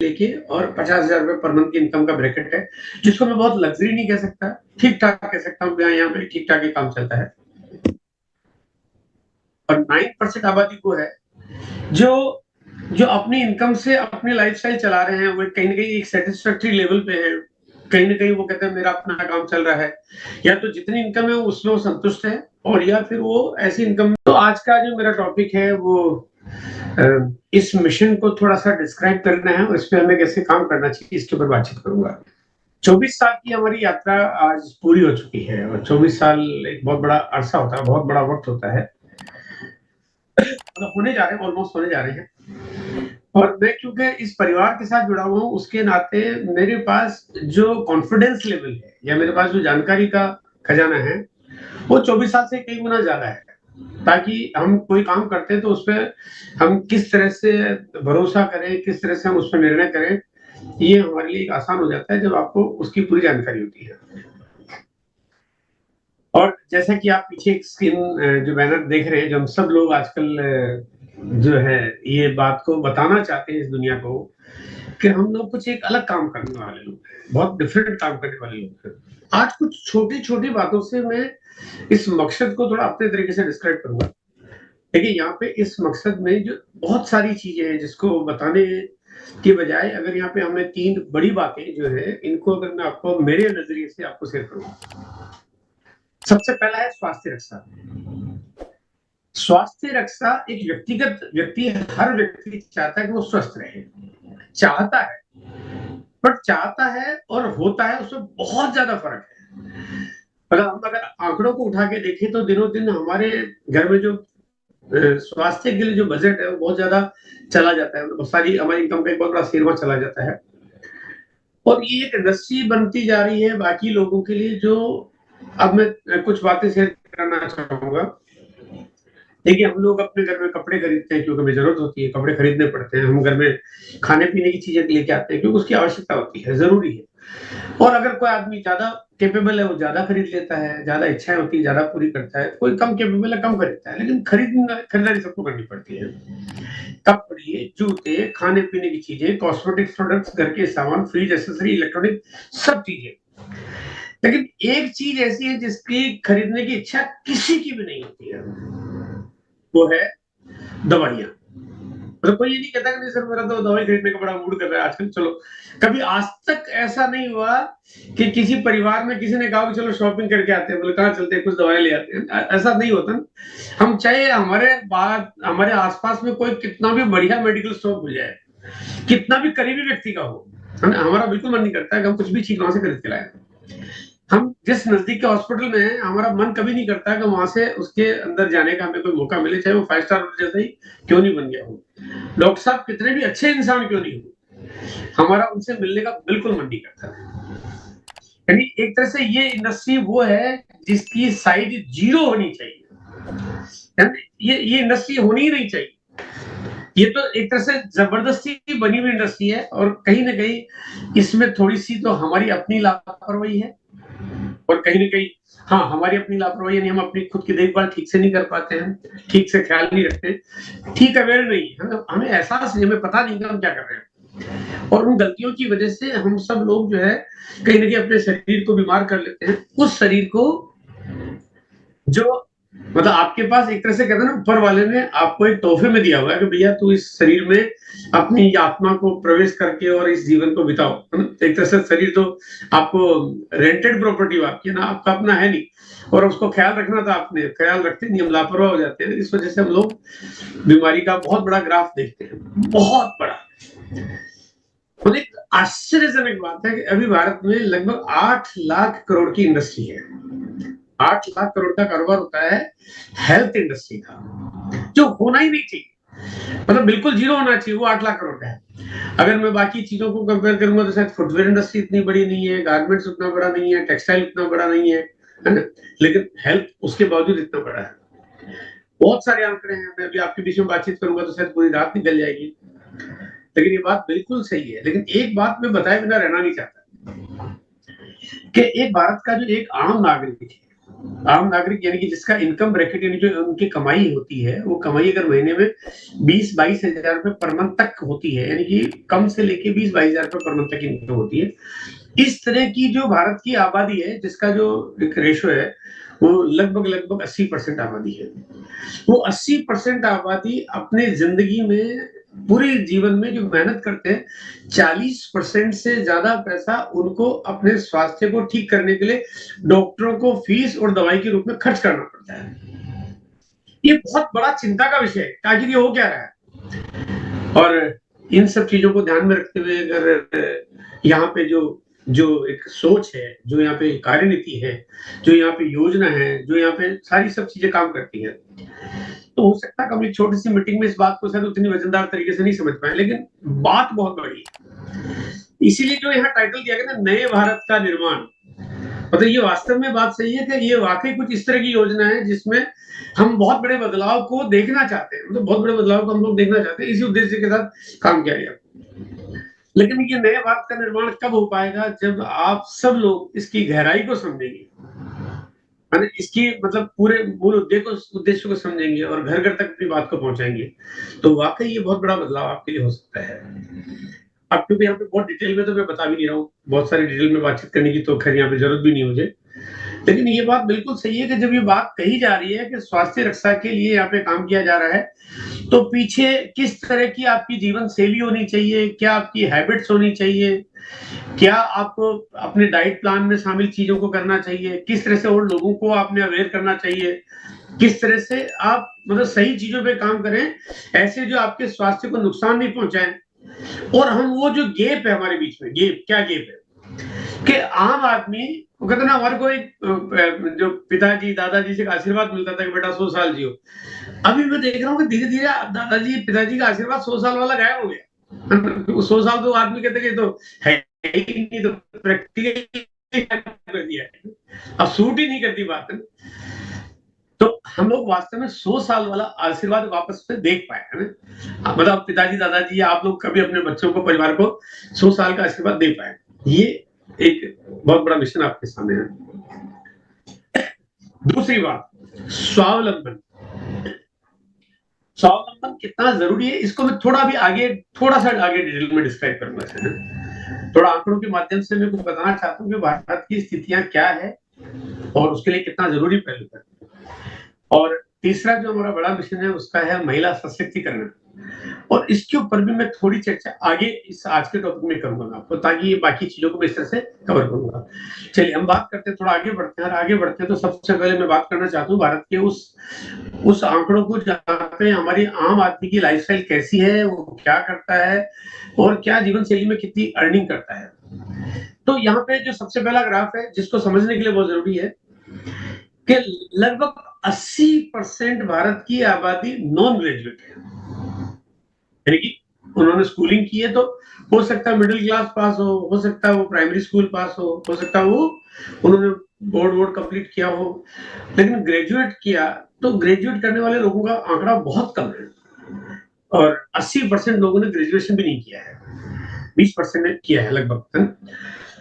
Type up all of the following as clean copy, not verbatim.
लेके और 50,000 रुपए पर मंथ की इनकम का ब्रैकेट है, जिसको मैं बहुत लग्ज़री नहीं कह सकता, ठीक-ठाक कह सकता हूँ, यहाँ पे ठीक-ठाक ही काम चलता है। और 9% आबादी वो है, जो जो अपनी इनकम से अपनी लाइफ़स्टाइल चला रहे हैं, वो कहीं न कहीं एक सैटिस्फैक्टरी लेवल पे हैं। कहीं न कहीं वो कहते हैं मेरा अपना काम चल रहा है, या तो जितनी इनकम है उसमें वो संतुष्ट है, और या फिर वो ऐसी इनकम। तो आज का जो मेरा टॉपिक है वो इस मिशन को थोड़ा-सा डिस्क्राइब करना है और इस पे हमें कैसे काम करना चाहिए, इसके ऊपर बातचीत करूँगा। 24 साल की हमारी यात्रा आज पूरी हो चुकी है, और 24 साल एक बहुत बड़ा अरसा होता है, बहुत बड़ा वक़्त होता है। मतलब होने जा रहे हैं, ऑलमोस्ट होने जा रहे हैं। और मैं क्योंकि इस परिवार के साथ जुड़ा हुआ हूँ, उसके नाते मेरे पास जो कॉन्फिडेंस लेवल है, या मेरे पास जो जानकारी का खजाना है, वो 24 साल से कई गुना ज़्यादा है। ताकि हम कोई काम करते हैं तो उसपे हम किस तरह से भरोसा करें, किस तरह से हम उस पे निर्णय करें, ये हमारे लिए आसान हो जाता है जब आपको उसकी पूरी जानकारी होती है। और जैसा कि आप पीछे एक स्क्रीन जो बैनर देख रहे हैं, जो हम सब लोग आजकल जो है ये बात को बताना चाहते हैं इस दुनिया को, कि हम लोग कुछ एक अलग काम करने वाले लोग हैं, बहुत डिफरेंट काम करने वाले लोग हैं। आज कुछ छोटी-छोटी बातों से मैं इस मकसद को थोड़ा अपने तरीके से डिस्क्राइब करूँगा। देखिए, यहाँ पे इस मकसद में जो बहुत सारी चीज़ें हैं जिसको बताने की बजाय, अगर यहाँ पे हमें 3 बड़ी बातें जो है, इनको अगर मैं आपको मेरे नज़रिए से आपको शेयर करूँ। सबसे पहला है स्वास्थ्य रक्षा। स्वास्थ्य रक्षा एक हर व्यक्ति चाहता है कि वो स्वस्थ रहे। चाहता है, बट चाहता है और होता है, उसमें बहुत ज़्यादा फ़र्क है। मतलब हम अगर आंकड़ों को उठा के देखें तो दिनों-दिन हमारे घर में जो स्वास्थ्य के लिए जो बजट है वो बहुत ज़्यादा चला जाता है। बहुत सारी हमारी इनकम का एक बहुत बड़ा शेर वहाँ चला जाता है। और ये एक इंडस्ट्री बनती जा रही है बाकी लोगों के लिए, जो अब मैं कुछ बातें शेयर करना चाहूँगा। देखिए, हम लोग अपने घर में कपड़े खरीदते हैं क्योंकि हमें ज़रूरत होती है, कपड़े खरीदने पड़ते हैं। हम घर में खाने-पीने की चीज़ें लेके आते हैं क्योंकि उसकी आवश्यकता होती है, ज़रूरी है। और अगर कोई आदमी ज़्यादा कैपेबल है, वो ज़्यादा खरीद लेता है, ज़्यादा इच्छाएँ होती है, ज़्यादा पूरी करता है। कोई कम कैपेबल है, कम खरीदता है, लेकिन खरीदारी सबको करनी पड़ती है। कपड़े, जूते, खाने-पीने की चीज़ें, कॉस्मेटिक्स प्रोडक्ट्स, घर के सामान, फ्रिज, एक्सेसरी, इलेक्ट्रॉनिक, सब चीज़ें। लेकिन एक चीज़ ऐसी है जिसकी खरीदने की इच्छा किसी की भी नहीं होती है, वो है दवाइयाँ। मतलब कोई ये नहीं कहता कि नहीं सर, मेरा तो दवाई खरीदने का बड़ा मूड कर रहा है आजकल, चलो। कभी आज तक ऐसा नहीं हुआ कि किसी परिवार में किसी ने कहा कि चलो शॉपिंग करके आते हैं, बोले कहाँ चलते हैं, कुछ दवाइयाँ ले आते हैं। ऐसा नहीं होता ना। हम चाहे हमारे आस-पास में कोई कितना भी बढ़िया मेडिकल स्टोर खुल जाए, कितना भी करीबी व्यक्ति का हो, है ना? हमारा बिल्कुल मन नहीं करता है कि हम कुछ भी चीज़ वहाँ से खरीद के लाएँ। हम जिस नज़दीक के हॉस्पिटल में हैं, हमारा मन कभी नहीं करता कि वहाँ से उसके अंदर जाने का हमें कोई मौका मिले, चाहे वो 5 स्टार होटल जैसा ही क्यों नहीं बन गया हो। डॉक्टर साहब कितने भी अच्छे इंसान क्यों नहीं हो, हमारा उनसे मिलने का बिल्कुल मन नहीं करता है। यानी एक तरह से ये इंडस्ट्री वो है जिसकी साइड ज़ीरो होनी चाहिए। है ना? ये इंडस्ट्री होनी ही नहीं चाहिए। ये तो एक तरह से ज़बरदस्ती बनी हुई इंडस्ट्री है, और कहीं न कहीं इसमें थोड़ी-सी तो हमारी अपनी लापरवाही है, और कहीं न कहीं हाँ, हमारी अपनी लापरवाही, यानी हम अपनी खुद की देखभाल ठीक से नहीं कर पाते हैं, ठीक से ख़्याल नहीं रखते, ठीक अवेयर नहीं है, हमें एहसास नहीं, हमें पता नहीं कि हम क्या कर रहे हैं। और उन गलतियों की वज़ह से हम सब लोग जो है, कहीं न कहीं अपने शरीर को बीमार कर लेते हैं। उस शरीर को जो मतलब आपके पास एक तरह से कहते हैं ना, ऊपर वाले ने आपको एक तोहफ़े में दिया हुआ है कि भैया तू इस शरीर में अपनी आत्मा को प्रवेश करके और इस जीवन को बिताओ, है ना? एक तरह से शरीर तो आपको रेंटेड प्रॉपर्टी आपकी है ना, आपका अपना है नहीं, और उसको ख़्याल रखना था आपने, ख़्याल रखते नहीं, हम लापरवाह हो जाते हैं। इस वज़ह से हम लोग बीमारी का बहुत बड़ा ग्राफ देखते हैं, बहुत बड़ा। और एक आश्चर्यजनक बात है कि अभी भारत में लगभग 8 लाख करोड़ की इंडस्ट्री है। 8 लाख करोड़ का कारोबार होता है हेल्थ इंडस्ट्री का, जो होना ही नहीं चाहिए। मतलब बिल्कुल ज़ीरो होना चाहिए, वो 8 लाख करोड़ का है। अगर मैं बाकी चीज़ों को कंपेयर करूँगा तो शायद फुटवियर इंडस्ट्री इतनी बड़ी नहीं है, गारमेंट्स उतना बड़ा नहीं है, टेक्सटाइल उतना बड़ा नहीं है ना? लेकिन हेल्थ उसके बावजूद इतना बड़ा है। बहुत सारे आंकड़े हैं, मैं अभी आपके बीच में बातचीत करूँगा तो शायद पूरी रात निकल जाएगी। लेकिन ये बात बिल्कुल सही है। लेकिन एक बात मैं बताए बिना रहना नहीं चाहता, कि एक भारत का जो एक आम नागरिक है, आम नागरिक यानी कि जिसका इनकम ब्रैकेट यानी जो उनकी कमाई होती है, वो कमाई अगर महीने में 20-22 हज़ार रुपए पर मंथ तक होती है, यानी कि कम से लेके 20-22 हज़ार रुपए पर मंथ तक इनकम होती है। इस तरह की जो भारत की आबादी है, जिसका जो एक रेशियो है, वो लगभग 80% आबादी है। वो 80% आबादी अपने ज़िंदगी में पूरे जीवन में जो मेहनत करते हैं, 40% से ज़्यादा पैसा उनको अपने स्वास्थ्य को ठीक करने के लिए डॉक्टरों को फीस और दवाई के रूप में खर्च करना पड़ता है। ये बहुत बड़ा चिंता का विषय है कि आखिर ये हो क्या रहा है? और इन सब चीज़ों को ध्यान में रखते हुए अगर यहाँ पे जो जो एक सोच है, जो यहाँ पे कार्यनीति है, जो यहाँ पे योजना है, जो यहाँ पे सारी सब चीज़ें काम करती हैं, तो हो सकता है कभी छोटी-सी मीटिंग में इस बात को शायद उतनी वज़नदार तरीके से नहीं समझ पाएँ, लेकिन बात बहुत बड़ी है। इसीलिए जो यहाँ टाइटल दिया गया ना, नए भारत का निर्माण, मतलब ये वास्तव में बात सही है कि ये वाक़ई कुछ इस तरह की योजना है जिसमें हम बहुत बड़े बदलाव को देखना चाहते हैं, मतलब बहुत बड़े बदलाव को हम लोग देखना चाहते हैं, इसी उद्देश्य के साथ काम किया गया। लेकिन ये नए भारत का निर्माण कब हो पाएगा? जब आप सब लोग इसकी गहराई को समझेंगे, है ना? इसकी मतलब पूरे मूल उद्देश्य को समझेंगे और घर-घर तक अपनी बात को पहुँचाएँगे, तो वाक़ई ये बहुत बड़ा बदलाव आपके लिए हो सकता है। अब क्योंकि यहाँ पे बहुत डिटेल में तो मैं बता भी नहीं रहा हूँ, बहुत सारी डिटेल में बातचीत करने की तो खैर यहाँ पे ज़रूरत भी नहीं है मुझे। लेकिन ये बात बिल्कुल सही है कि जब ये बात कही जा रही है कि स्वास्थ्य रक्षा के लिए यहाँ पे काम किया जा रहा है, तो पीछे किस तरह की आपकी जीवन शैली होनी चाहिए, क्या आपकी हैबिट्स होनी चाहिए, क्या आपको अपने डाइट प्लान में शामिल चीज़ों को करना चाहिए, किस तरह से और लोगों को आपने अवेयर करना चाहिए, किस तरह से आप मतलब सही चीज़ों पे काम करें, ऐसे जो आपके स्वास्थ्य को नुकसान नहीं पहुँचाएँ। और हम वो जो गैप है हमारे बीच में, क्या गैप है? कि आम आदमी वो कहते हैं ना हमारे को एक जो पिताजी, दादाजी से आशीर्वाद मिलता था कि बेटा 100 साल जियो। अभी मैं देख रहा हूँ कि धीरे-धीरे दादाजी, पिताजी का आशीर्वाद 100 साल वाला गायब हो गया। 100 साल तो आदमी कहते हैं कि तो है ही नहीं, तो प्रैक्टिकली कर दिया है। अब सूट ही नहीं करती बात है। तो हम लोग वास्तव में 100 साल वाला आशीर्वाद वापस से देख पाए, है ना? मतलब पिताजी, दादाजी या आप लोग कभी अपने बच्चों को, परिवार को 100 साल का आशीर्वाद दे पाए। ये एक बहुत बड़ा मिशन आपके सामने है। दूसरी बात, स्वावलंबन। स्वावलंबन कितना ज़रूरी है, इसको मैं थोड़ा-सा आगे डिटेल में डिस्क्राइब करूँगा इसमें। थोड़ा आंकड़ों के माध्यम से मैं कुछ बताना चाहता हूँ कि भारत की स्थितियाँ क्या है और उसके लिए कितना ज़रूरी पहलू है। और तीसरा जो हमारा बड़ा मिशन है उसका है महिला सशक्तिकरण, और इसके ऊपर भी मैं थोड़ी चर्चा आगे इस आज के टॉपिक में करूँगा मैं आपको, ताकि ये बाकी चीज़ों को मैं इस तरह से कवर करूँगा। चलिए हम बात करते हैं, थोड़ा आगे बढ़ते हैं, और आगे बढ़ते हैं तो सबसे पहले मैं बात करना चाहता हूँ भारत के उस आंकड़ों को जहाँ पे हमारी आम आदमी की लाइफ़स्टाइल कैसी है, वो क्या करता है और क्या जीवन शैली में कितनी अर्निंग करता है। तो यहाँ पे जो सबसे पहला ग्राफ है जिसको समझने के लिए बहुत ज़रूरी है कि लगभग 80% भारत की आबादी नॉन ग्रेजुएट है। यानी कि उन्होंने स्कूलिंग की है, तो हो सकता है मिडिल क्लास पास हो सकता है वो प्राइमरी स्कूल पास हो सकता है वो उन्होंने बोर्ड कंप्लीट किया हो, लेकिन ग्रेजुएट किया तो ग्रेजुएट करने वाले लोगों का आंकड़ा बहुत कम है, और 80% लोगों ने ग्रेजुएशन भी नहीं किया है, 20% ने किया है लगभग, है ना?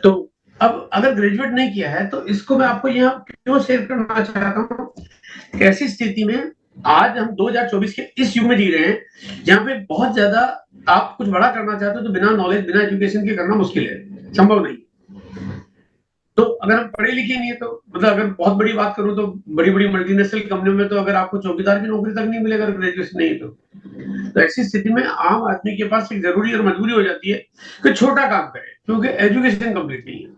तो अब अगर ग्रेजुएट नहीं किया है तो इसको मैं आपको यहाँ क्यों शेयर करना चाहता हूँ, ऐसी स्थिति में आज हम 2024 के इस युग में जी रहे हैं जहाँ पे बहुत ज्यादा आप कुछ बड़ा करना चाहते हो तो बिना नॉलेज, बिना एजुकेशन के करना मुश्किल है, संभव नहीं। तो अगर हम पढ़े लिखे नहीं है तो मतलब अगर बहुत बड़ी बात करूं तो बड़ी-बड़ी मल्टीनेशनल कंपनियों में तो अगर आपको चौकीदार की नौकरी तक नहीं मिलेगा अगर ग्रेजुएशन नहीं है तो ऐसी स्थिति में आम आदमी के पास एक जरूरी और मजबूरी हो जाती है कि छोटा काम करे क्योंकि एजुकेशन कंप्लीट नहीं है।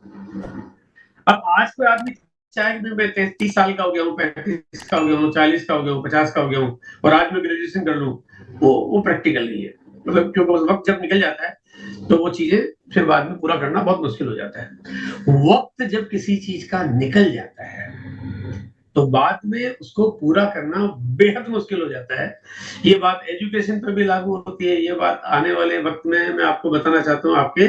अब आज कोई आदमी चाहे कि मैं 30 साल का हो गया हूँ, 35 का हो गया हूँ, 40 का हो गया हूँ, 50 का हो गया हूँ और आज मैं ग्रेजुएशन कर लूँ, वो प्रैक्टिकल नहीं है। मतलब क्योंकि उस वक़्त जब निकल जाता है, तो वो चीज़ें फिर बाद में पूरा करना बहुत मुश्किल हो जाता है। वक़्त जब किसी चीज़ का निकल जाता है, तो बाद में उसको पूरा करना बेहद मुश्किल हो जाता है। ये बात एजुकेशन पे भी लागू होती है, ये बात आने वाले वक़्त में मैं आपको बताना चाहता हूँ आपके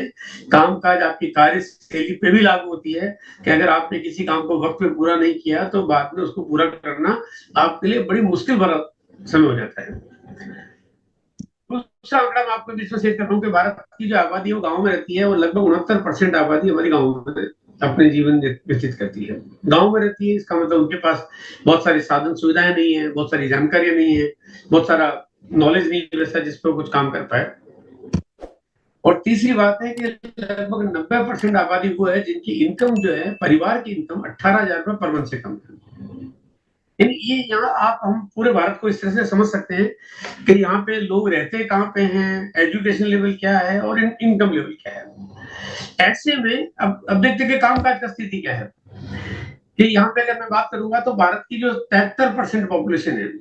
काम-काज, आपकी कार्यशैली पे भी लागू होती है कि अगर आपने किसी काम को वक़्त पे पूरा नहीं किया, तो बाद में उसको पूरा करना आपके लिए बड़ी मुश्किल भरा समय हो जाता है। दूसरा आंकड़ा मैं आपके बीच में शेयर कर रहा हूँ कि भारत की जो आबादी है वो गाँव में रहती है, वो लगभग 69% आबादी हमारी गाँव में है। अपने जीवन व्यतीत करती है। गाँव में रहती है, इसका मतलब उनके पास बहुत सारी साधन सुविधाएँ नहीं है, बहुत सारी जानकारियाँ नहीं है, बहुत सारा नॉलेज नहीं है वैसा जिस पे वो कुछ काम कर पाए। और तीसरी बात है कि लगभग 90% आबादी वो है जिनकी इनकम जो है, परिवार की इनकम 18,000 रुपए पर मंथ से कम है। यानी ये यहाँ आप हम पूरे भारत को इस तरह से समझ सकते हैं कि यहाँ पे लोग रहते कहाँ पे हैं, एजुकेशन लेवल क्या है और इनकम लेवल क्या है। ऐसे में अब देखते हैं कि कामकाज का स्थिति क्या है। कि यहाँ पे अगर मैं बात करूँगा तो भारत की जो 73% पॉपुलेशन है,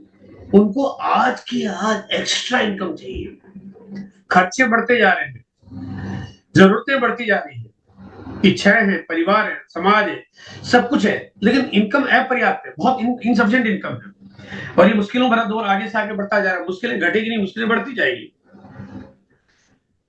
उनको आज की आज एक्स्ट्रा इनकम चाहिए। खर्चे बढ़ते जा रहे हैं, ज़रूरतें बढ़ती जा रही हैं, इच्छाएँ हैं, परिवार है, समाज है, सब कुछ है, लेकिन इनकम अपर्याप्त है, बहुत इनसफिशिएंट इनकम है। और ये मुश्किलों भरा दौर आगे से आगे बढ़ता जा रहा है, मुश्किलें घटेगी नहीं, मुश्किलें बढ़ती जाएगी।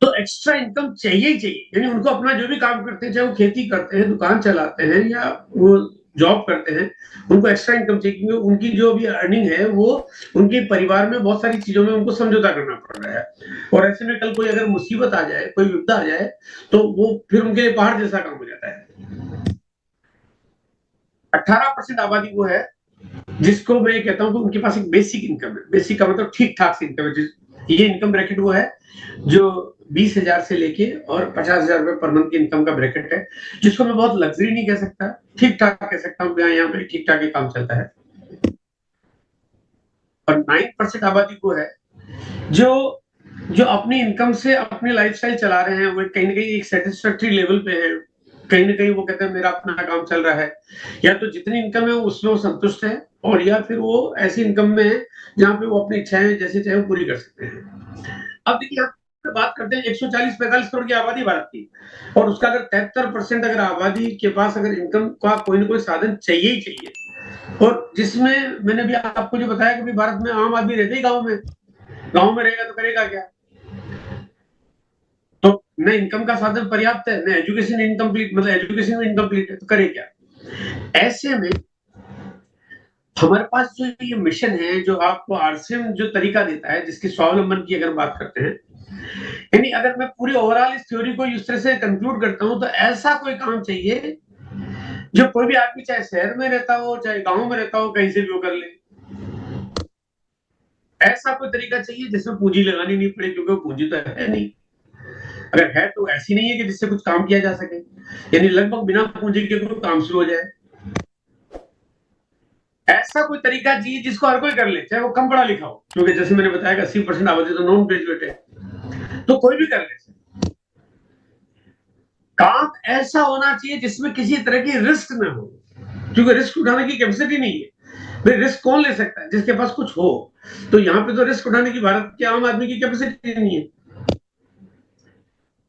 तो एक्स्ट्रा इनकम चाहिए ही चाहिए, यानी उनको अपना जो भी काम करते हैं, चाहे वो खेती करते हैं, दुकान चलाते हैं या वो जॉब करते हैं, उनको एक्स्ट्रा इनकम चाहिए क्योंकि उनकी जो भी अर्निंग है वो उनके परिवार में बहुत सारी चीज़ों में उनको समझौता करना पड़ रहा है। और ऐसे में कल कोई अगर मुसीबत आ जाए, कोई विपदा आ जाए, तो वो फिर उनके लिए पहाड़ जैसा काम हो जाता है। 18% आबादी वो है जिसको मैं ये कहता हूँ कि उनके पास एक बेसिक इनकम है। बेसिक का मतलब ठीक-ठाक सी इनकम है। ये इनकम ब्रैकेट वो है जो 20,000 से लेके और 50,000 रुपए पर मंथ की इनकम का ब्रैकेट है, जिसको मैं बहुत लग्ज़री नहीं कह सकता, ठीक-ठाक कह सकता हूँ, यहाँ पे ठीक-ठाक ही काम चलता है। और 9% आबादी वो है जो जो अपनी इनकम से अपनी लाइफ़स्टाइल चला रहे हैं, वो कहीं न कहीं एक सैटिस्फैक्टरी लेवल पे है। कहीं न कहीं वो कहते हैं मेरा अपना काम चल रहा है, या तो जितनी इनकम है उसमें वो संतुष्ट है और या फिर वो ऐसी इनकम में है, जहाँ पे वो अपनी इच्छाएँ जैसे चाहे वो पूरी कर सकते हैं। अब देखिए आप बात करते हैं 140-45 करोड़ की आबादी भारत की और उसका अगर 73% अगर आबादी के पास अगर इनकम का कोई न कोई साधन चाहिए ही चाहिए और जिसमें मैंने भी आपको जो बताया कि भारत में आम आदमी रहते ही गाँव में रहेगा तो करेगा क्या? तो न इनकम का साधन पर्याप्त है, न एजुकेशन इनकम्प्लीट मतलब एजुकेशन इनकम्प्लीट है, तो करे क्या? ऐसे में हमारे पास जो ये मिशन है, जो आपको आरसीएम जो तरीका देता है, जिसकी स्वावलंबन की अगर बात करते हैं, यानी अगर मैं पूरी ओवरऑल इस थ्योरी को इस तरह से कंक्लूड करता हूँ, तो ऐसा कोई काम चाहिए, जो कोई भी आदमी चाहे शहर में रहता हो, चाहे गाँव में रहता हो, कहीं से भी वो कर ले। ऐसा कोई तरीका चाहिए जिसमें पूँजी लगानी नहीं पड़े क्योंकि पूँजी तो है नहीं। अगर है तो ऐसी नहीं है कि जिससे कुछ काम किया जा सके, यानी लगभग बिना पूँजी के कोई काम शुरू हो जाए। ऐसा कोई तरीका चाहिए जिसको हर कोई कर ले, चाहे वो कम पढ़ा लिखा हो, क्योंकि जैसे मैंने बताया कि 80% आबादी तो नॉन ग्रेजुएट है, तो कोई भी कर ले। काम ऐसा होना चाहिए जिसमें किसी तरह की रिस्क ना हो, क्योंकि रिस्क उठाने की कैपेसिटी नहीं है। भाई रिस्क कौन ले सकता है? जिसके पास कुछ हो। तो यहाँ पे तो रिस्क उठाने की भारत के आम आदमी की कैपेसिटी नहीं है।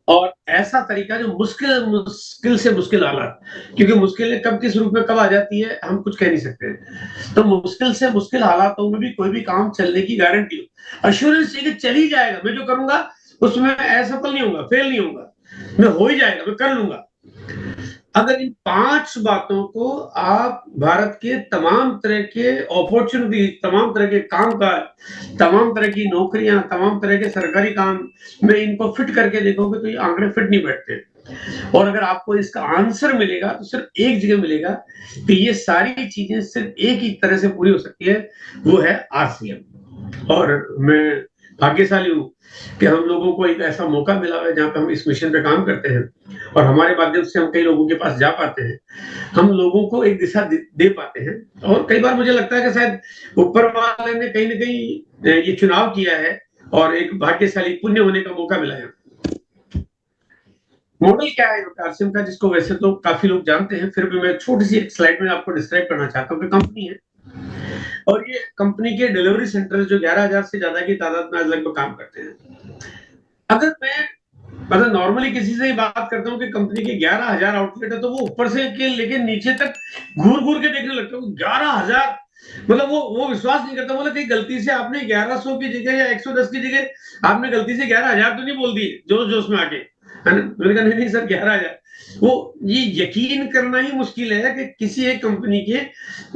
और ऐसा तरीका जो मुश्किल से मुश्किल हालात, क्योंकि मुश्किलें कब किस रूप में कब आ जाती है हम कुछ कह नहीं सकते। तो मुश्किल से मुश्किल हालातों में भी कोई भी काम चलने की गारंटी हो, अश्योरेंस चाहिए कि चल ही जाएगा, मैं जो करूँगा उसमें असफल नहीं होऊँगा, फेल नहीं होऊँगा, मैं हो ही जाएगा, मैं कर लूँगा। अगर इन 5 बातों को आप भारत के तमाम तरह के अपॉर्चुनिटी, तमाम तरह के काम-काज, तमाम तरह की नौकरियाँ, तमाम तरह के सरकारी काम में इनको फिट करके देखोगे तो ये आंकड़े फिट नहीं बैठते। और अगर आपको इसका आंसर मिलेगा तो सिर्फ़ एक जगह मिलेगा कि ये सारी चीज़ें सिर्फ़ एक ही तरह से पूरी हो सकती है, वो है आरसीएम। और मैं भाग्यशाली हूँ कि हम लोगों को एक ऐसा मौका मिला है जहाँ पे हम इस मिशन पे काम करते हैं और हमारे माध्यम से हम कई लोगों के पास जा पाते हैं। हम लोगों को एक दिशा दे पाते हैं और कई बार मुझे लगता है कि शायद ऊपर वाले ने कहीं न कहीं ये चुनाव किया है और एक भाग्यशाली पुण्य होने का मौका मिला है। मॉडल क्या है आरसीएम का, जिसको वैसे तो काफ़ी लोग जानते हैं, फिर भी मैं छोटी-सी एक स्लाइड में आपको डिस्क्राइब करना चाहता हूँ कि कंपनी है और ये कंपनी के डिलीवरी सेंटर जो 11,000 से ज़्यादा की तादाद में आज लगभग काम करते हैं। अगर मैं मतलब नॉर्मली किसी से ही बात करता हूँ कि कंपनी के 11,000 आउटलेट है, तो वो ऊपर से के लेके नीचे तक घूर-घूर के देखने लगता है। 11,000 मतलब वो विश्वास नहीं करता, बोला कहीं गलती से आपने 1100 की जगह या 110 की जगह आपने गलती से 11,000 तो नहीं बोल दिए जोश-जोश में आके, है ना? मैंने कहा नहीं सर 11,000। वो ये यकीन करना ही मुश्किल है कि किसी एक कंपनी के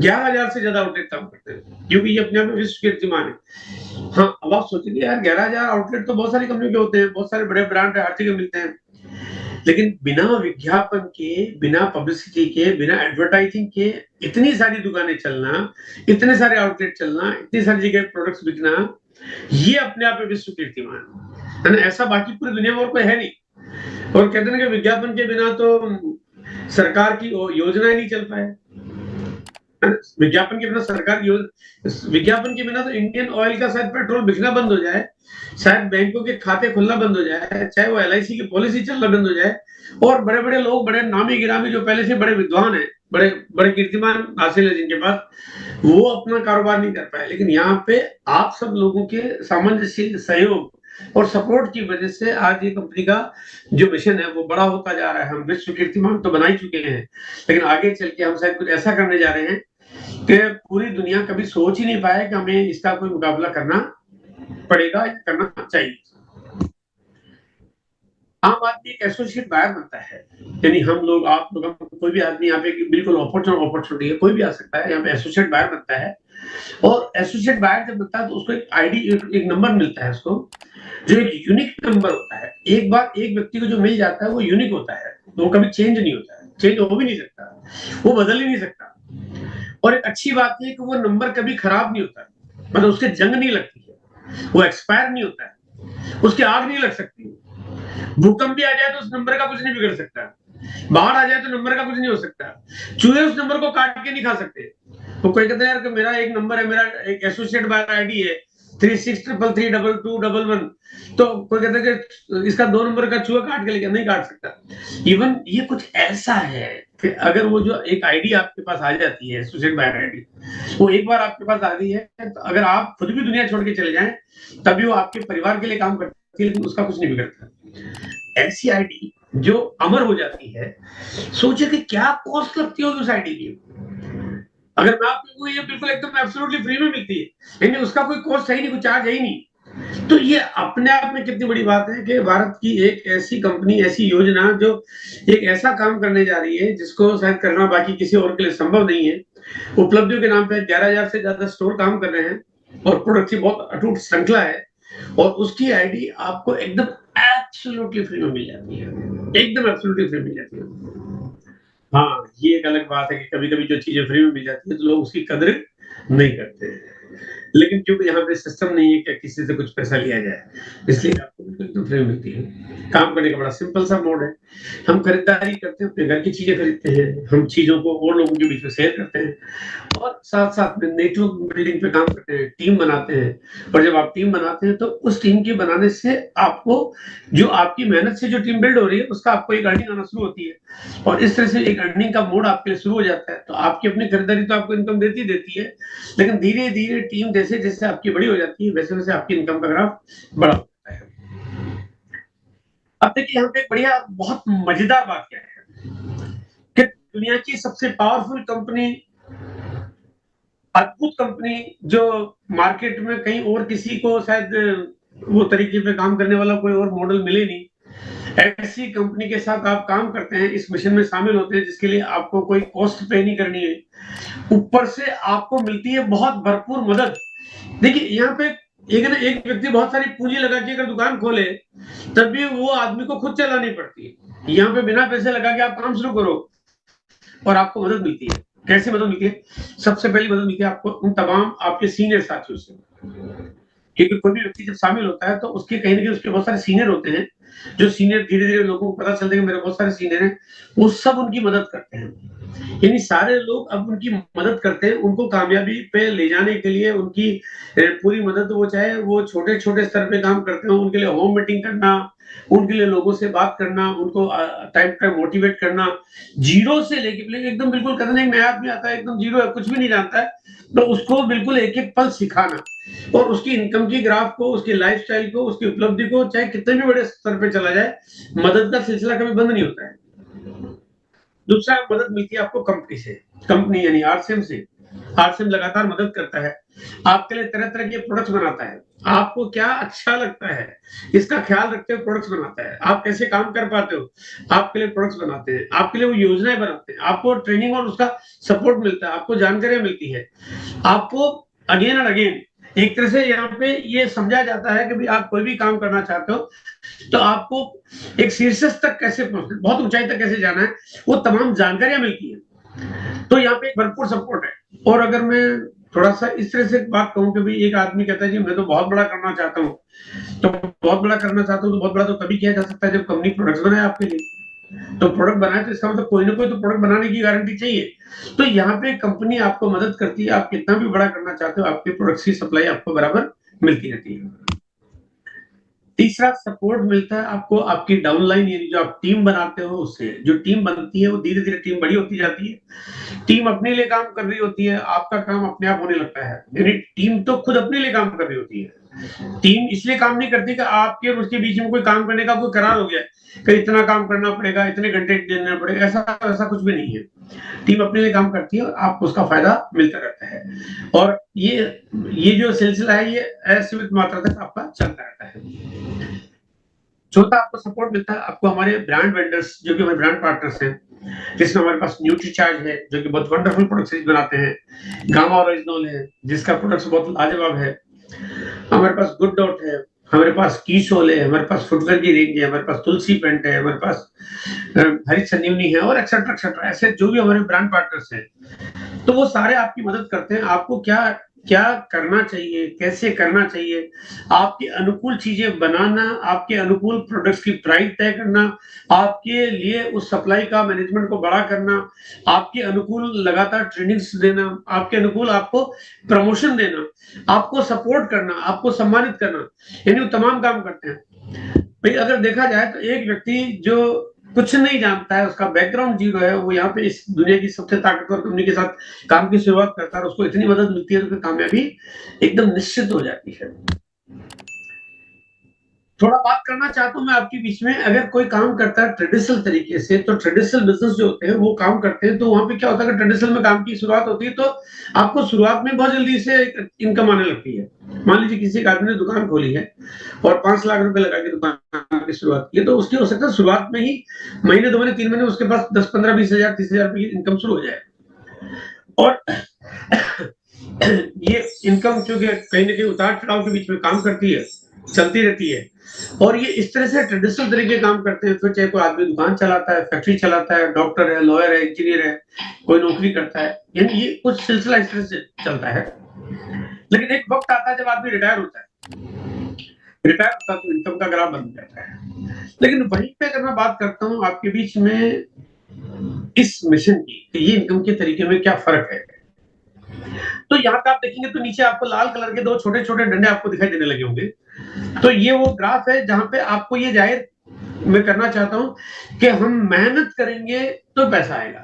11,000 से ज़्यादा आउटलेट काम करते हैं, क्योंकि ये अपने आप में विश्व कीर्तिमान है। हाँ, अब आप सोचेंगे यार 11,000 आउटलेट तो बहुत सारी कंपनी के होते हैं, बहुत सारे बड़े ब्रांड हर जगह मिलते हैं। लेकिन बिना विज्ञापन के, बिना पब्लिसिटी के, बिना एडवर्टाइजिंग के इतनी सारी दुकानें चलना, इतने सारे आउटलेट चलना, इतनी सारी जगह प्रोडक्ट्स बिकना, ये अपने आप में विश्व कीर्तिमान है ना। ऐसा बाकी पूरी दुनिया में और कोई है नहीं। और कहते हैं कि विज्ञापन के बिना तो सरकार की योजना ही नहीं चल पाए। विज्ञापन के बिना सरकार की विज्ञापन के बिना तो इंडियन ऑयल का शायद पेट्रोल बिकना बंद हो जाए, शायद बैंकों के खाते खुलना बंद हो जाए, चाहे वो एलआईसी की पॉलिसी चलना बंद हो जाए, और बड़े बड़े लोग, बड़े नामी गिरामी जो पहले से बड़े विद्वान हैं, बड़े बड़े कीर्तिमान हासिल है जिनके पास, वो अपना कारोबार नहीं कर पाए। लेकिन यहाँ पे आप सब लोगों के सामंजस्य, सहयोग और सपोर्ट की वजह से आज ये कंपनी का जो मिशन है वो बड़ा होता जा रहा है। हम विश्व कीर्तिमान तो बना ही चुके हैं, लेकिन आगे चल के हम शायद कुछ ऐसा करने जा रहे हैं कि पूरी दुनिया कभी सोच ही नहीं पाया कि हमें इसका कोई मुकाबला करना पड़ेगा, करना चाहिए। आम आदमी एक एसोसिएट बायर बनता है, यानी हम लोग, आप लोग, कोई भी आदमी यहाँ पे बिल्कुल अपॉर्चुनिटी है, कोई भी आ सकता है यहाँ पे एसोसिएट बायर बनता है। और एसोसिएट बायर जब बनता है तो उसको एक आईडी, एक नंबर मिलता है उसको, जो एक यूनिक नंबर होता है। एक बार एक व्यक्ति को जो मिल जाता है वो यूनिक होता है, तो वो कभी चेंज नहीं होता है, चेंज हो भी नहीं सकता, वो बदल ही नहीं सकता। और एक अच्छी बात है कि वो नंबर कभी खराब नहीं होता, मतलब उसके जंग नहीं लगती है, वो एक्सपायर नहीं होता है, उसकी आग नहीं लग सकती। भूकंप भी आ जाए तो उस नंबर का कुछ नहीं बिगड़ सकता, बाढ़ आ जाए तो नंबर का कुछ नहीं हो सकता, चूहे उस नंबर को काट के नहीं खा सकते। तो कोई कहता है यार कि मेरा एक नंबर है, मेरा एक एसोसिएट बायर आईडी है 36333211, तो कोई कहता है कि इसका 2 नंबर का चूहा काट के लेके नहीं काट सकता। इवन ये कुछ ऐसा है कि अगर वो जो एक आईडी आपके पास आ जाती है, एसोसिएट बायर आईडी, वो एक बार आपके पास आ गई है, तो अगर आप खुद भी दुनिया छोड़ के चले जाएं तभी वो आपके परिवार के लिए काम करती है, लेकिन उसका कुछ नहीं बिगड़ता। ऐसी आईडी जो अमर हो जाती है, सोचे कि क्या कॉस्ट लगती होगी उस आईडी की। अगर मैं आपको, ये बिल्कुल एकदम एब्सोल्युटली फ्री में मिलती है, लेकिन उसका कोई कॉस्ट है ही नहीं, कोई चार्ज है ही नहीं। तो ये अपने आप में कितनी बड़ी बात है कि भारत की एक ऐसी कंपनी, ऐसी योजना जो एक ऐसा काम करने जा रही है जिसको शायद करना बाकी किसी और के लिए संभव नहीं है। उपलब्धियों के नाम पे 11,000 से ज्यादा स्टोर काम कर रहे हैं और प्रोडक्ट की बहुत अटूट श्रृंखला है, और उसकी आईडी आपको एकदम एब्सोल्युटली फ्री में मिल जाती है, एकदम एब्सोल्युटली फ्री मिल जाती है। हाँ, ये एक अलग बात है कि कभी-कभी जो चीजें फ्री में मिल जाती है तो लोग उसकी कदर नहीं करते हैं। लेकिन क्योंकि यहाँ पे सिस्टम नहीं है कि किसी से कुछ पैसा लिया जाए, इसलिए आपको बिल्कुल फ्री में मिलती है। काम करने का बड़ा सिंपल सा मोड है। हम खरीदारी करते हैं, अपने घर की चीजें खरीदते हैं, हम चीजों को और लोगों के बीच में शेयर करते हैं, और साथ-साथ में नेटवर्क बिल्डिंग पे काम करते हैं, टीम बनाते हैं। और जब आप टीम बनाते हैं तो उस टीम के बनाने से आपको, जो आपकी मेहनत से जो टीम बिल्ड हो रही है, उसका आपको एक अर्निंग आना शुरू होती है, और इस तरह से एक अर्निंग का मोड आपके लिए शुरू हो जाता है। तो आपकी अपनी खरीदारी तो आपको इनकम देती है, लेकिन धीरे-धीरे टीम जैसे-जैसे आपकी बड़ी हो जाती है, वैसे-वैसे आपकी इनकम का ग्राफ बड़ा होता है। अब देखिए यहाँ पे एक बढ़िया, बहुत मजेदार बात क्या है कि दुनिया की सबसे पावरफुल कंपनी, अद्भुत कंपनी, जो मार्केट में कहीं और किसी को शायद वो तरीके पे काम करने वाला कोई और मॉडल मिले नहीं, ऐसी कंपनी के साथ आप काम करते हैं, इस मिशन में शामिल होते हैं जिसके लिए आपको कोई कॉस्ट पे नहीं करनी है, ऊपर से आपको मिलती है बहुत भरपूर मदद। देखिए यहाँ पे एक व्यक्ति बहुत सारी पूंजी लगा के अगर दुकान खोले, तब भी वो आदमी को खुद चलानी पड़ती है। यहाँ पे बिना पैसे लगा के आप काम शुरू करो और आपको मदद मिलती है। कैसे मदद मिलती है? सबसे पहली मदद मिलती है आपको उन तमाम आपके सीनियर साथियों से, क्योंकि कोई भी व्यक्ति जब शामिल होता है तो उसके कहीं ना कहीं उसके बहुत सारे सीनियर होते हैं, जो सीनियर धीरे-धीरे लोगों को पता चलता है कि मेरे बहुत सारे सीनियर हैं, वो सब उनकी मदद करते हैं। यानी सारे लोग अब उनकी मदद करते हैं, उनको कामयाबी पे ले जाने के लिए उनकी पूरी मदद, वो चाहे वो छोटे-छोटे स्तर पे काम करते हो, उनके लिए होम मीटिंग करना, उनके लिए लोगों से बात करना, उनको टाइम टाइम मोटिवेट करना, जीरो से लेके एकदम बिल्कुल कहते नहीं, नया आदमी आता है एकदम जीरो है, कुछ भी नहीं जानता है, तो उसको बिल्कुल एक-एक पल सिखाना, और उसकी इनकम की ग्राफ को, उसकी लाइफस्टाइल को, उसकी उपलब्धि को, चाहे कितने भी बड़े स्तर पे चला जाए, मदद का सिलसिला कभी बंद नहीं होता है। दूसरा, मदद मिलती है आपको कंपनी से, कंपनी यानी आरसीएम से। आरसीएम लगातार मदद करता है, आपके लिए तरह-तरह के प्रोडक्ट्स बनाता है। आपको क्या अच्छा लगता है, इसका ख्याल रखते हुए प्रोडक्ट्स बनाता है। आप कैसे काम कर पाते हो, आपके लिए प्रोडक्ट्स बनाते हैं, आपके लिए वो योजनाएँ बनाते हैं, आपको ट्रेनिंग और उसका सपोर्ट मिलता है, आपको जानकारियाँ मिलती है। आपको अगेन एंड अगेन एक तरह से यहाँ पे ये समझा जाता है कि भाई आप कोई भी काम करना चाहते हो तो आपको एक शीर्षस्थ तक कैसे पहुंचना, बहुत ऊंचाई तक कैसे जाना है, वो तमाम जानकारियां मिलती है। तो यहाँ पे एक भरपूर सपोर्ट है। और अगर मैं थोड़ा सा इस तरह से बात कहूँ कि भाई एक आदमी कहता है जी मैं तो बहुत बड़ा करना चाहता हूँ, तो बहुत बड़ा करना चाहता हूँ तो बहुत बड़ा तो तभी किया जा सकता है जब कंपनी प्रोडक्ट्स बनाए आपके लिए। तो प्रोडक्ट बनाए तो इसका मतलब कोई ना कोई तो प्रोडक्ट बनाने की गारंटी चाहिए। तो यहाँ पे कंपनी आपको मदद करती है, आप कितना भी बड़ा करना चाहते हो आपके प्रोडक्ट्स की सप्लाई आपको बराबर मिलती रहती है। तीसरा सपोर्ट मिलता है आपको आपकी डाउनलाइन, यानी जो आप टीम बनाते हो उससे। जो टीम बनती है वो धीरे धीरे टीम बड़ी होती जाती है। टीम अपने लिए काम कर रही होती है, आपका काम अपने आप होने लगता है। यानी टीम तो खुद अपने लिए काम कर रही होती है। टीम इसलिए काम नहीं करती कि आपके और उसके बीच में कोई काम करने का कोई करार हो गया कि इतना काम करना पड़ेगा, इतने घंटे देने पड़ेगा, ऐसा ऐसा कुछ भी नहीं है। टीम अपने लिए काम करती है और आपको उसका फायदा मिलता रहता है। और ये जो सिलसिला है ये असीमित मात्रा तक आपका चलता रहता है। चौथा आपको सपोर्ट मिलता है आपको हमारे ब्रांड वेंडर्स, जो कि हमारे ब्रांड पार्टनर्स हैं, जिसमें हमारे पास न्यूट्रीचार्ज है जो कि बहुत वंडरफुल प्रोडक्ट सीरीज बनाते हैं। गामा ओरिजिनल है जिसका प्रोडक्ट्स बहुत लाजवाब है। हमारे पास गुड डॉट है, हमारे पास कीसोल है, हमारे पास फुटवेयर की रेंज है, हमारे पास तुलसी पेंट है, हमारे पास हरी संजीवनी है और एक्सेट्रा एक्सेट्रा। ऐसे जो भी हमारे ब्रांड पार्टनर्स हैं तो वो सारे आपकी मदद करते हैं। आपको क्या क्या करना चाहिए, कैसे करना चाहिए, आपके अनुकूल चीजें बनाना, आपके अनुकूल प्रोडक्ट्स की प्राइस तय करना, आपके लिए उस सप्लाई का मैनेजमेंट को बड़ा करना, आपके अनुकूल लगातार ट्रेनिंग्स देना, आपके अनुकूल आपको प्रमोशन देना, आपको सपोर्ट करना, आपको सम्मानित करना, यानी वो तमाम काम करते हैं। भाई अगर देखा जाए तो एक व्यक्ति जो कुछ नहीं जानता है, उसका बैकग्राउंड जीरो है, वो यहाँ पे इस दुनिया की सबसे ताकतवर कंपनी के साथ काम की शुरुआत करता है और उसको इतनी मदद मिलती है तो कामयाबी एकदम निश्चित हो जाती है। थोड़ा बात करना चाहता हूँ मैं आपके बीच में, अगर कोई काम करता है ट्रेडिशनल तरीके से, तो ट्रेडिशनल बिजनेस जो होते हैं वो काम करते हैं, तो वहां पे क्या होता है कि ट्रेडिशनल में काम की शुरुआत होती है तो आपको शुरुआत में बहुत जल्दी से इनकम आने लगती है। मान लीजिए किसी एक आदमी ने दुकान खोली है और 5 लाख रुपए लगा के दुकान की शुरुआत की, तो उसकी हो सकता है शुरुआत में ही महीने 2 महीने 3 महीने उसके पास 10 15 20 हजार 30 हजार रुपए की इनकम शुरू हो जाए। और ये इनकम चूंकि कहीं ना कहीं उतार चढ़ाव के बीच में काम करती है, चलती रहती है, और ये इस तरह से ट्रेडिशनल तरीके काम करते हैं। फिर चाहे कोई आदमी दुकान चलाता है, फैक्ट्री चलाता है, डॉक्टर है, लॉयर है, इंजीनियर है, कोई नौकरी करता है, यानी ये कुछ सिलसिला इस तरह से चलता है। लेकिन एक वक्त आता है जब आदमी रिटायर होता है, रिटायर होता है तो इनकम का ग्राफ बन जाता है। लेकिन वहीं पे अगर मैं बात करता हूँ आपके बीच में इस मिशन की, ये इनकम के तरीके में क्या फर्क है, तो यहाँ पे आप देखेंगे तो नीचे आपको लाल कलर के 2 छोटे-छोटे डंडे आपको दिखाई देने लगे होंगे। तो ये वो ग्राफ है जहाँ पे आपको ये जाहिर मैं करना चाहता हूँ कि हम मेहनत करेंगे तो पैसा आएगा।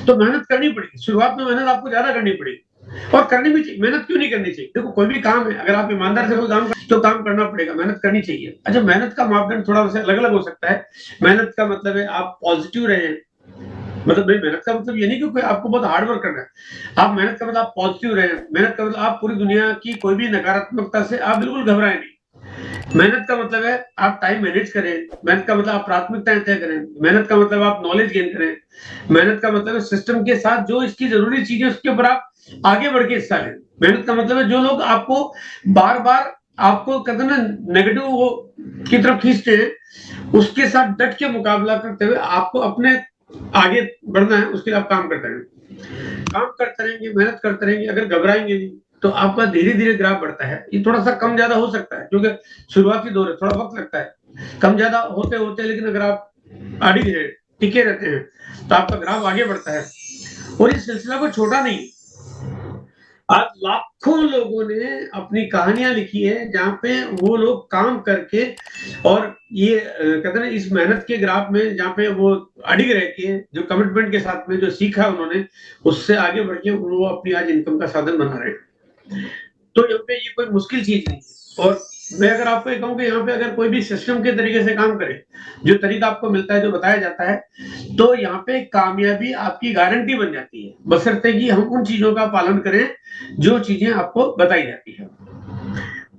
तो मेहनत करनी पड़ेगी, शुरुआत में मेहनत आपको ज़्यादा करनी पड़ेगी और करनी भी चाहिए। मेहनत क्यों नहीं करनी चाहिए? देखो कोई भी काम है, अगर आप ईमानदार से कोई काम तो काम करना पड़ेगा, मेहनत करनी चाहिए। अच्छा, मेहनत का मापदंड थोड़ा-सा अलग-अलग हो सकता है। मेहनत का मतलब है आप पॉजिटिव रहें, मतलब भाई मेहनत का मतलब ये नहीं कि आपको बहुत हार्ड वर्क करना है। आप मेहनत का मतलब आप पॉजिटिव रहें, मेहनत का मतलब आप पूरी दुनिया की कोई भी नकारात्मकता से आप बिल्कुल घबराएं नहीं। मेहनत का मतलब है आप टाइम मैनेज करें, मेहनत का मतलब आप प्राथमिकताएं तय करें, मेहनत का मतलब आप नॉलेज गेन करें, मेहनत का मतलब है सिस्टम के साथ जो इसकी जरूरी चीजें उसके ऊपर आप आगे बढ़ के हिस्सा लें। मेहनत का मतलब है जो लोग आपको बार बार आपको कहते हैं ना नेगेटिव की तरफ खींचते हैं, उसके साथ डट के मुकाबला करते हुए आपको अपने आगे बढ़ना है, उसके लिए आप काम करते रहेंगे, काम करते रहेंगे, मेहनत करते रहेंगे। अगर घबराएंगे नहीं तो आपका धीरे धीरे ग्राफ बढ़ता है। ये थोड़ा सा कम ज्यादा हो सकता है क्योंकि शुरुआती दौर है, थोड़ा वक्त लगता है कम ज्यादा होते होते, लेकिन अगर आप अड़ी रहे, टिके रहते हैं तो आपका ग्राफ आगे बढ़ता है। और इस सिलसिला को छोटा नहीं, आज लाखों लोगों ने अपनी कहानियां लिखी है जहां पे वो लोग काम करके और ये कहते हैं ना इस मेहनत के ग्राफ में जहां पे वो अडिग रह के जो कमिटमेंट के साथ में जो सीखा उन्होंने उससे आगे बढ़ के वो अपनी आज इनकम का साधन बना रहे हैं। तो यहाँ पे ये कोई मुश्किल चीज नहीं है। और मैं अगर आपको ये कहूँ कि यहाँ पे अगर कोई भी सिस्टम के तरीके से काम करे, जो तरीका आपको मिलता है, जो बताया जाता है, तो यहाँ पे कामयाबी आपकी गारंटी बन जाती है, बशर्ते कि हम उन चीजों का पालन करें जो चीजें आपको बताई जाती है।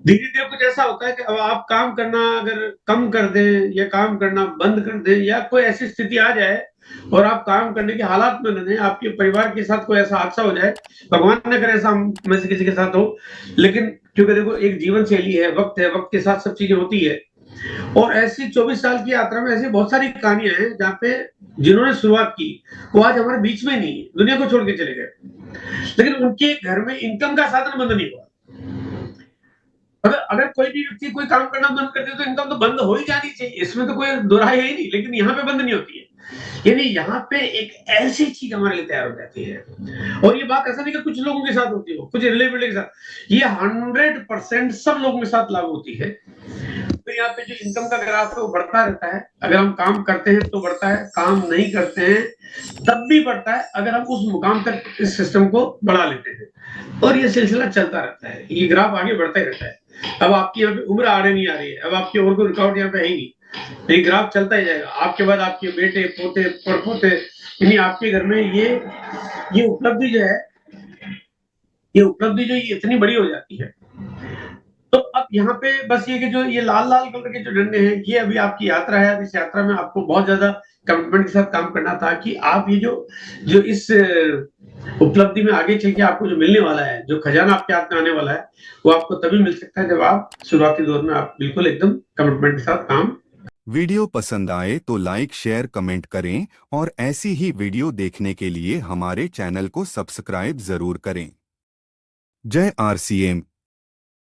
धीरे धीरे कुछ ऐसा होता है कि अब आप काम करना अगर कम कर दें या काम करना बंद कर दें या कोई ऐसी स्थिति आ जाए और आप काम करने के हालात में न रहें, आपके परिवार के साथ कोई ऐसा हादसा हो जाए, भगवान न करे ऐसा हम में से किसी के साथ हो, लेकिन क्योंकि देखो एक जीवन शैली है, वक्त के साथ सब चीजें होती है। और ऐसी 24 साल की यात्रा में ऐसी बहुत सारी कहानियां हैं जहाँ पे जिन्होंने शुरुआत की वो आज हमारे बीच में नहीं है, दुनिया को छोड़ के चले गए, लेकिन उनके घर में इनकम का साधन बंद नहीं हुआ। अगर अगर कोई भी व्यक्ति कोई काम करना बंद कर दे तो इनकम तो बंद हो ही जानी चाहिए, इसमें तो कोई दोराय है ही नहीं, लेकिन यहाँ पे बंद नहीं होती है। यानी यहाँ पे एक ऐसी चीज हमारे लिए तैयार हो जाती है, और ये बात ऐसा नहीं कि कुछ लोगों के साथ होती हो, कुछ रिलेटिव के साथ, ये 100% सब लोगों के साथ लागू होती है। तो यहाँ पे जो इनकम का ग्राफ है वो बढ़ता रहता है, अगर हम काम करते हैं तो बढ़ता है, काम नहीं करते हैं तब भी बढ़ता है, अगर हम उस मुकाम तक इस सिस्टम को बढ़ा लेते हैं, और ये सिलसिला चलता रहता है, ये ग्राफ आगे बढ़ता ही रहता है। अब आपकी यहाँ पे उम्र आड़े नहीं आ रही है, अब आपकी और कोई रुकावट यहाँ पे है ही नहीं, ये ग्राफ चलता ही जाएगा, आपके बाद आपके बेटे पोते परपोते, यानी आपके घर में ये उपलब्धि जो है, ये इतनी बड़ी हो जाती है। तो अब यहाँ पे बस ये कि जो ये लाल लाल कलर के जो डंडे हैं, ये अभी आपकी यात्रा है, इस यात्रा में आपको बहुत ज्यादा कमिटमेंट के साथ काम करना था कि आप ये जो इस उपलब्धि में आगे चल के आपको जो मिलने वाला है, जो खजाना आपके हाथ में आने वाला है, वो आपको तभी मिल सकता है जब आप शुरुआती दौर में आप बिल्कुल एकदम कमिटमेंट के साथ काम। वीडियो पसंद आए तो लाइक शेयर कमेंट करें और ऐसी ही वीडियो देखने के लिए हमारे चैनल को सब्सक्राइब जरूर करें। जय RCM।